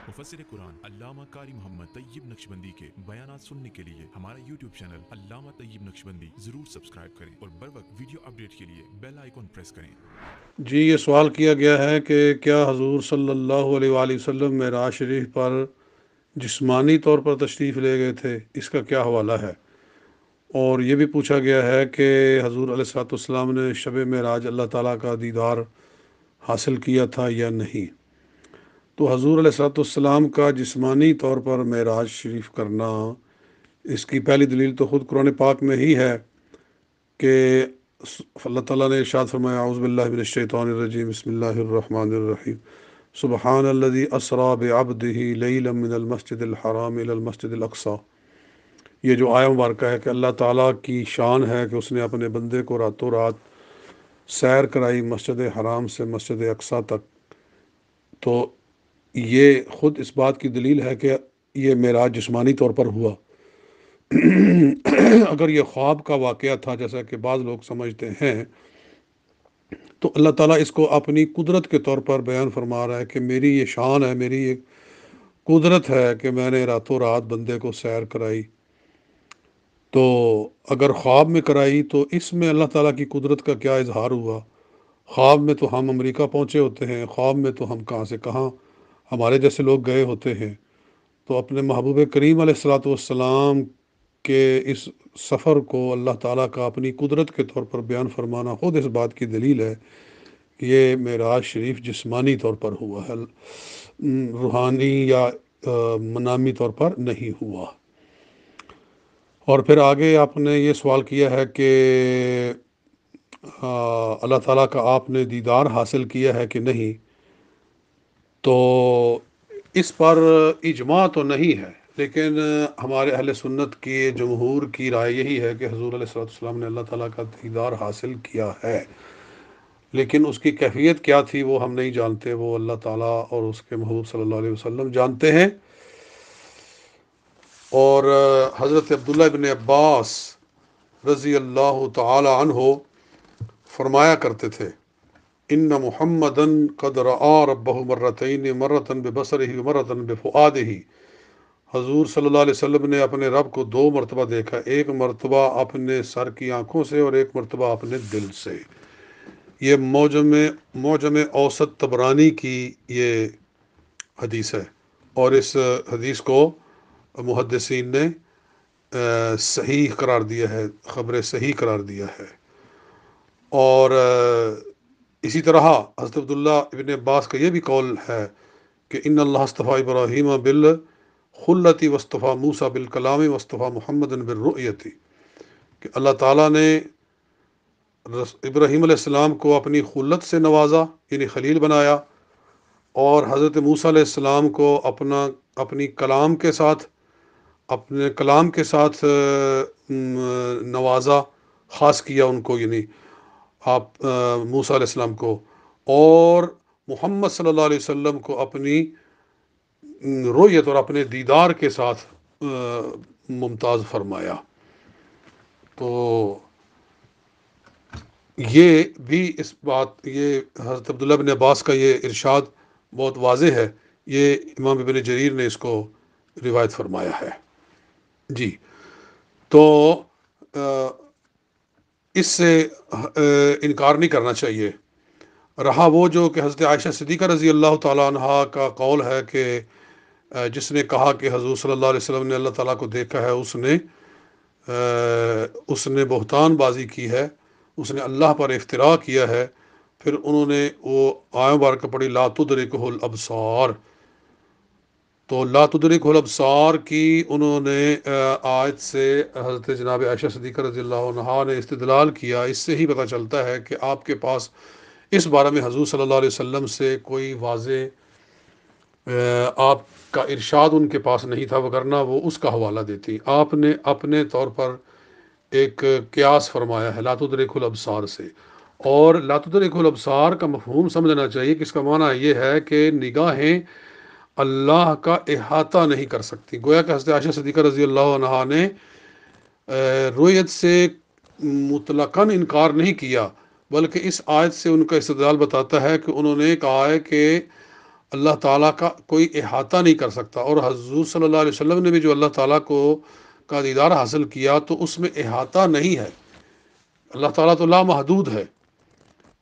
مفسر قرآن علامہ قاری محمد طیب نقشبندی کے بیانات سننے کے لیے ہمارا یوٹیوب چینل علامہ طیب نقشبندی ضرور سبسکرائب کریں اور بر وقت ویڈیو اپڈیٹ کے لیے بیل آئیکن پریس کریں۔ جی یہ سوال کیا گیا ہے کہ کیا حضور صلی اللہ علیہ وآلہ وسلم معراج شریف پر جسمانی طور پر تشریف لے گئے تھے، اس کا کیا حوالہ ہے؟ اور یہ بھی پوچھا گیا ہے کہ حضور علیہ الصلوۃ والسلام نے شب معراج اللہ تعالیٰ کا دیدار حاصل کیا تھا یا نہیں۔ تو حضور علیہ الصلوۃ والسلام کا جسمانی طور پر معراج شریف کرنا، اس کی پہلی دلیل تو خود قرآن پاک میں ہی ہے کہ اللہ تعالیٰ نے ارشاد فرمایا اعوذ باللہ من الشیطان الرجیم بسم اللہ الرحمن الرحیم سبحان الذی اسری بعبدہ لیلا من المسجد الحرام الی المسجد الاقصی۔ یہ جو آیہ مبارکہ ہے کہ اللہ تعالیٰ کی شان ہے کہ اس نے اپنے بندے کو راتوں رات سیر کرائی مسجد حرام سے مسجد اقصی تک، تو یہ خود اس بات کی دلیل ہے کہ یہ معراج جسمانی طور پر ہوا۔ اگر یہ خواب کا واقعہ تھا جیسا کہ بعض لوگ سمجھتے ہیں، تو اللہ تعالیٰ اس کو اپنی قدرت کے طور پر بیان فرما رہا ہے کہ میری یہ شان ہے، میری یہ قدرت ہے کہ میں نے راتوں رات بندے کو سیر کرائی۔ تو اگر خواب میں کرائی تو اس میں اللہ تعالیٰ کی قدرت کا کیا اظہار ہوا؟ خواب میں تو ہم امریکہ پہنچے ہوتے ہیں، خواب میں تو ہم کہاں سے کہاں ہمارے جیسے لوگ گئے ہوتے ہیں۔ تو اپنے محبوب کریم علیہ الصلوۃ والسلام کے اس سفر کو اللہ تعالیٰ کا اپنی قدرت کے طور پر بیان فرمانا خود اس بات کی دلیل ہے کہ یہ معراج شریف جسمانی طور پر ہوا ہے، روحانی یا منامی طور پر نہیں ہوا۔ اور پھر آگے آپ نے یہ سوال کیا ہے کہ اللہ تعالیٰ کا آپ نے دیدار حاصل کیا ہے کہ نہیں۔ تو اس پر اجماع تو نہیں ہے، لیکن ہمارے اہل سنت کی جمہور کی رائے یہی ہے کہ حضور علیہ الصلوۃ والسلام نے اللہ تعالیٰ کا دیدار حاصل کیا ہے، لیکن اس کی کیفیت کیا تھی وہ ہم نہیں جانتے، وہ اللہ تعالیٰ اور اس کے محبوب صلی اللہ علیہ وسلم جانتے ہیں۔ اور حضرت عبداللہ بن عباس رضی اللہ تعالی عنہ فرمایا کرتے تھے ان محمدن قد رآ ربہ مرتین مرتن ببصرہ ومرتن بفؤادہ۔ حضور صلی اللہ علیہ وسلم نے اپنے رب کو دو مرتبہ دیکھا، ایک مرتبہ اپنے سر کی آنکھوں سے اور ایک مرتبہ اپنے دل سے۔ یہ معجم اوسط طبرانی کی یہ حدیث ہے، اور اس حدیث کو محدثین نے صحیح قرار دیا ہے، خبر صحیح قرار دیا ہے۔ اور اسی طرح حضرت عبداللہ ابن عباس کا یہ بھی قول ہے کہ ان اللہ اصطفیٰ ابراہیم بالخلتی واصطفیٰ موسیٰ بالکلام واصطفیٰ محمد بالرؤیتی، کہ اللہ تعالیٰ نے ابراہیم علیہ السلام کو اپنی خلت سے نوازا یعنی خلیل بنایا، اور حضرت موسیٰ علیہ السلام کو اپنے کلام کے ساتھ نوازا، خاص کیا ان کو، یعنی آپ موسیٰ علیہ السلام کو، اور محمد صلی اللہ علیہ وسلم کو اپنی رؤیت اور اپنے دیدار کے ساتھ ممتاز فرمایا۔ تو یہ بھی اس بات، یہ حضرت عبداللہ بن عباس کا یہ ارشاد بہت واضح ہے، یہ امام ابن جریر نے اس کو روایت فرمایا ہے۔ جی، تو اس سے انکار نہیں کرنا چاہیے۔ رہا وہ جو کہ حضرت عائشہ صدیقہ رضی اللہ تعالیٰ عنہا کا قول ہے کہ جس نے کہا کہ حضور صلی اللہ علیہ وسلم نے اللہ تعالیٰ کو دیکھا ہے، اس نے بہتان بازی کی ہے، اس نے اللہ پر افتراء کیا ہے۔ پھر انہوں نے وہ آیہ مبارکہ پڑھی لا تدرکہ الابصار، تو لا تدرکہ الابصار کی انہوں نے آیت سے حضرت جناب عائشہ صدیقہ رضی اللہ عنہا نے استدلال کیا۔ اس سے ہی پتہ چلتا ہے کہ آپ کے پاس اس بارے میں حضور صلی اللہ علیہ وسلم سے کوئی واضح آپ کا ارشاد ان کے پاس نہیں تھا، وگرنہ وہ اس کا حوالہ دیتی۔ آپ نے اپنے طور پر ایک قیاس فرمایا ہے لا تدرک الابصار سے، اور لا تدرک الابصار کا مفہوم سمجھنا چاہیے کہ اس کا معنی یہ ہے کہ نگاہیں اللہ کا احاطہ نہیں کر سکتی۔ گویا کہ حضرت عائشہ صدیقہ رضی اللہ عنہا نے رؤیت سے مطلقاً انکار نہیں کیا، بلکہ اس آیت سے ان کا استدلال بتاتا ہے کہ انہوں نے کہا ہے کہ اللہ تعالیٰ کا کوئی احاطہ نہیں کر سکتا، اور حضور صلی اللہ علیہ وسلم نے بھی جو اللہ تعالیٰ کا دیدار حاصل کیا تو اس میں احاطہ نہیں ہے۔ اللہ تعالیٰ تو لامحدود ہے،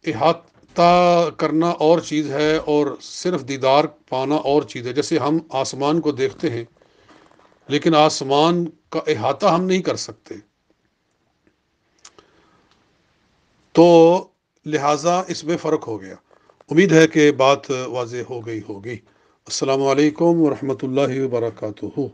احاطہ کرنا اور چیز ہے اور صرف دیدار پانا اور چیز ہے۔ جیسے ہم آسمان کو دیکھتے ہیں لیکن آسمان کا احاطہ ہم نہیں کر سکتے، تو لہٰذا اس میں فرق ہو گیا۔ امید ہے کہ بات واضح ہو گئی ہوگی۔ السلام علیکم ورحمۃ اللہ وبرکاتہ۔